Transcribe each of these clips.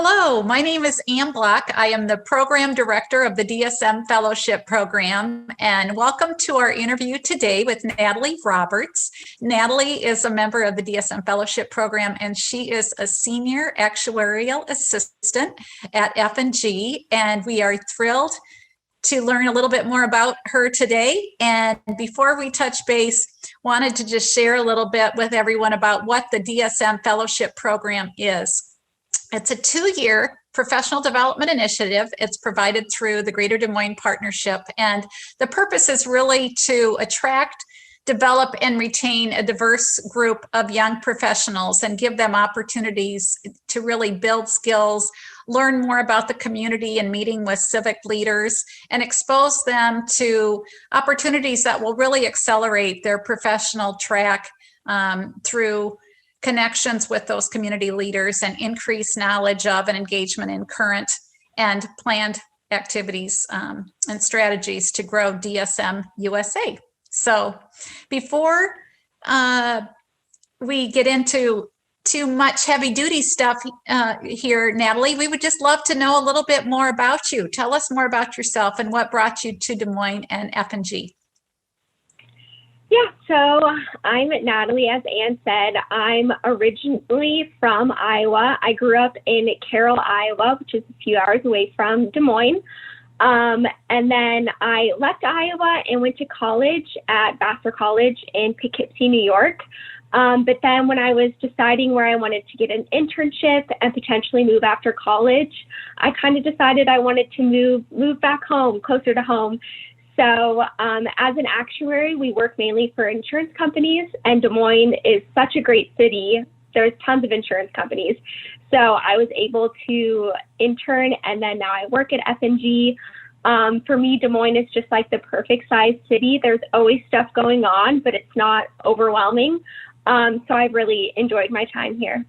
Hello, my name is Ann Block. I am the Program Director of the DSM Fellowship Program, and welcome to our interview today with Natalie Roberts. Natalie is a member of the DSM Fellowship Program, and she is a Senior Actuarial Assistant at F&G, and we are thrilled to learn a little bit more about her today. And before we touch base, wanted to just share a little bit with everyone about what the DSM Fellowship Program is. It's a 2-year professional development initiative. It's provided through the Greater Des Moines Partnership. And the purpose is really to attract, develop, and retain a diverse group of young professionals and give them opportunities to really build skills, learn more about the community and meeting with civic leaders, and expose them to opportunities that will really accelerate their professional track through connections with those community leaders and increase knowledge of and engagement in current and planned activities and strategies to grow DSM USA. So before we get into too much heavy duty stuff here, Natalie, we would just love to know a little bit more about you. Tell us more about yourself and what brought you to Des Moines and F&G. Yeah, so I'm Natalie, as Ann said. I'm originally from Iowa. I grew up in Carroll, Iowa, which is a few hours away from Des Moines. And then I left Iowa and went to college at Vassar College in Poughkeepsie, New York. But then when I was deciding where I wanted to get an internship and potentially move after college, I kind of decided I wanted to move back home, closer to home. So as an actuary, we work mainly for insurance companies, and Des Moines is such a great city. There's tons of insurance companies. So I was able to intern, and then now I work at F&G. For me, Des Moines is just like the perfect size city. There's always stuff going on, but it's not overwhelming. So I've really enjoyed my time here.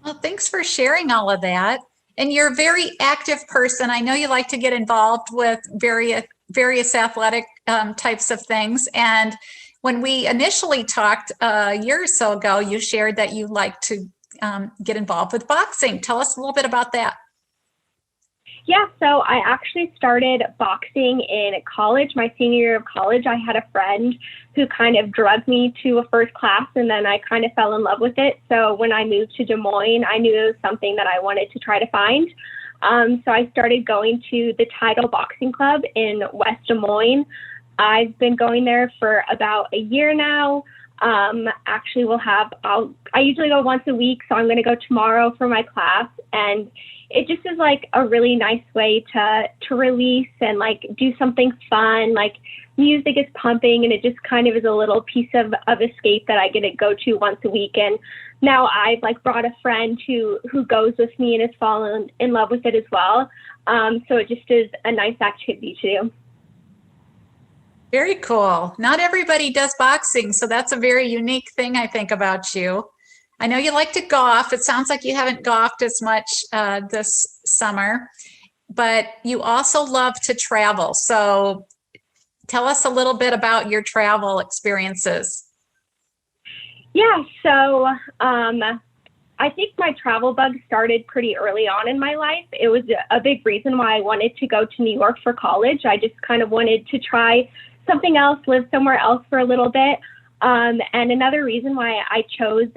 Well, thanks for sharing all of that. And you're a very active person. I know you like to get involved with various athletic types of things. And when we initially talked a year or so ago, you shared that you like to get involved with boxing. Tell us a little bit about that. Yeah, so I actually started boxing in college. My senior year of college, I had a friend who kind of drugged me to a first class, and then I kind of fell in love with it. So when I moved to Des Moines, I knew it was something that I wanted to try to find. So I started going to the Tidal Boxing Club in West Des Moines. I've been going there for about a year now. Actually, I usually go once a week, so I'm going to go tomorrow for my class, and it just is like a really nice way to release and like do something fun. Like music is pumping, and it just kind of is a little piece of escape that I get to go to once a week. And now I've like brought a friend who goes with me and has fallen in love with it as well. So it just is a nice activity to do. Very cool. Not everybody does boxing, so that's a very unique thing, I think, about you. I know you like to golf. It sounds like you haven't golfed as much this summer, but you also love to travel. So tell us a little bit about your travel experiences. Yeah, so I think my travel bug started pretty early on in my life. It was a big reason why I wanted to go to New York for college. I just kind of wanted to try something else, live somewhere else for a little bit. And another reason why I chose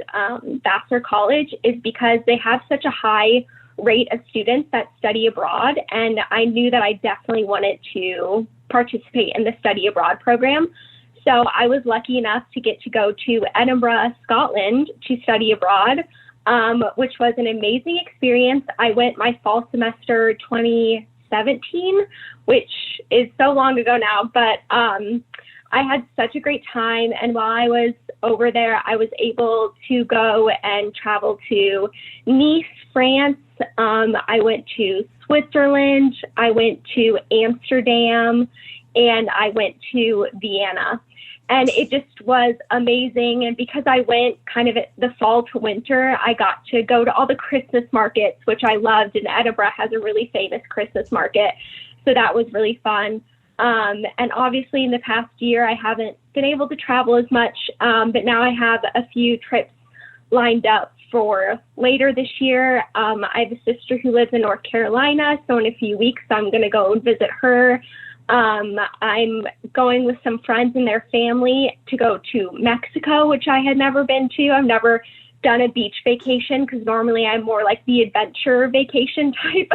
Vassar College is because they have such a high rate of students that study abroad. And I knew that I definitely wanted to participate in the study abroad program. So I was lucky enough to get to go to Edinburgh, Scotland to study abroad, which was an amazing experience. I went my fall semester 2017, which is so long ago now, but I had such a great time. And while I was over there, I was able to go and travel to Nice, France. I went to Switzerland. I went to Amsterdam, and I went to Vienna. And it just was amazing. And because I went kind of at the fall to winter, I got to go to all the Christmas markets, which I loved. And Edinburgh has a really famous Christmas market. So that was really fun. And obviously in the past year, I haven't been able to travel as much, but now I have a few trips lined up for later this year. I have a sister who lives in North Carolina, so in a few weeks I'm going to go and visit her. I'm going with some friends and their family to go to Mexico, which I had never been to. I've never done a beach vacation because normally I'm more like the adventure vacation type.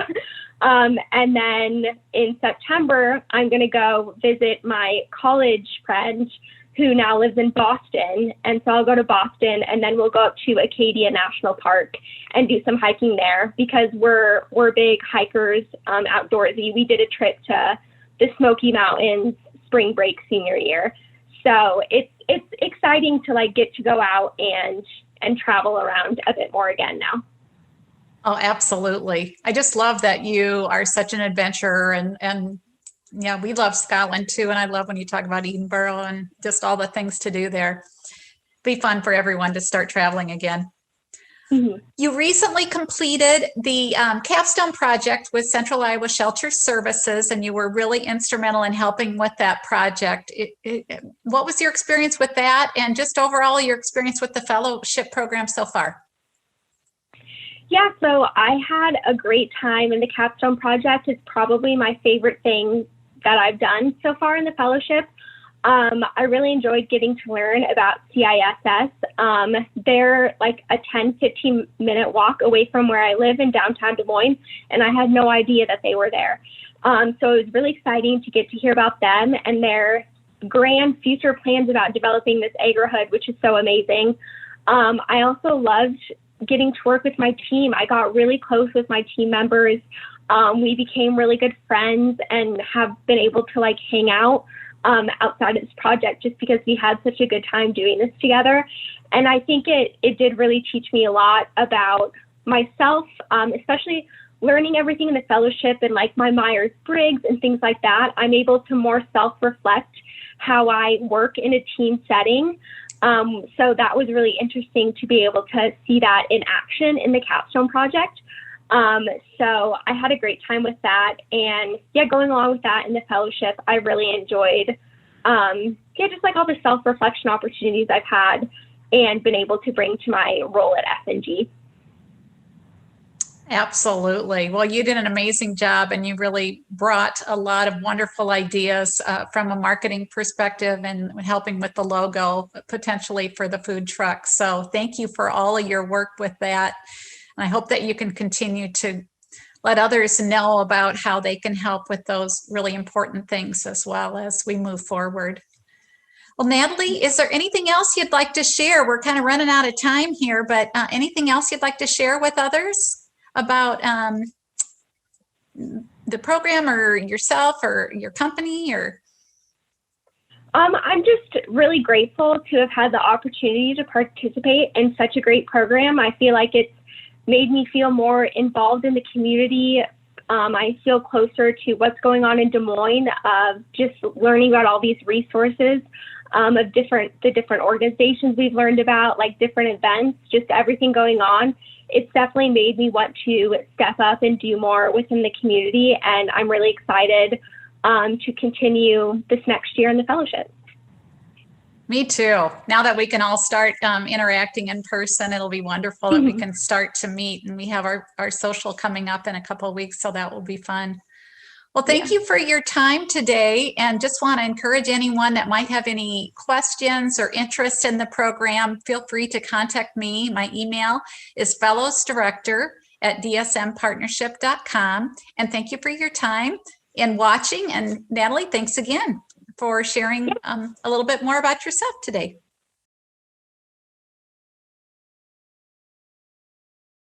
And then in September, I'm going to go visit my college friend who now lives in Boston. And so I'll go to Boston and then we'll go up to Acadia National Park and do some hiking there because we're big hikers, outdoorsy. We did a trip to the Smoky Mountains spring break senior year. So it's exciting to like get to go out and travel around a bit more again now. Oh, absolutely. I just love that you are such an adventurer and yeah, we love Scotland too. And I love when you talk about Edinburgh and just all the things to do there. Be fun for everyone to start traveling again. Mm-hmm. You recently completed the capstone project with Central Iowa Shelter Services, and you were really instrumental in helping with that project. What was your experience with that, and just overall your experience with the fellowship program so far? Yeah, so I had a great time in the capstone project. It's probably my favorite thing that I've done so far in the fellowship. I really enjoyed getting to learn about CISS. They're like a 10-15 minute walk away from where I live in downtown Des Moines, and I had no idea that they were there. So it was really exciting to get to hear about them and their grand future plans about developing this agrihood, which is so amazing. I also loved getting to work with my team. I got really close with my team members. We became really good friends and have been able to like hang out outside of this project just because we had such a good time doing this together. And I think it did really teach me a lot about myself, especially learning everything in the fellowship and like my Myers-Briggs and things like that. I'm able to more self-reflect how I work in a team setting. So that was really interesting to be able to see that in action in the capstone project. So I had a great time with that, and yeah, going along with that in the fellowship, I really enjoyed, just like all the self-reflection opportunities I've had and been able to bring to my role at F&G. Absolutely. Well, you did an amazing job, and you really brought a lot of wonderful ideas from a marketing perspective and helping with the logo potentially for the food truck. So thank you for all of your work with that. And I hope that you can continue to let others know about how they can help with those really important things as well as we move forward. Well, Natalie, is there anything else you'd like to share? We're kind of running out of time here, but anything else you'd like to share with others about the program or yourself or your company or? I'm just really grateful to have had the opportunity to participate in such a great program. I feel like it's made me feel more involved in the community. I feel closer to what's going on in Des Moines, just learning about all these resources of the different organizations we've learned about, like different events, just everything going on. It's definitely made me want to step up and do more within the community, and I'm really excited to continue this next year in the fellowship. Me too. Now that we can all start interacting in person, it'll be wonderful that we can start to meet, and we have our social coming up in a couple of weeks, so that will be fun. Well, thank you for your time today, and just want to encourage anyone that might have any questions or interest in the program, feel free to contact me. My email is fellowsdirector@dsmpartnership.com, and thank you for your time in watching. And Natalie, thanks again for sharing a little bit more about yourself today.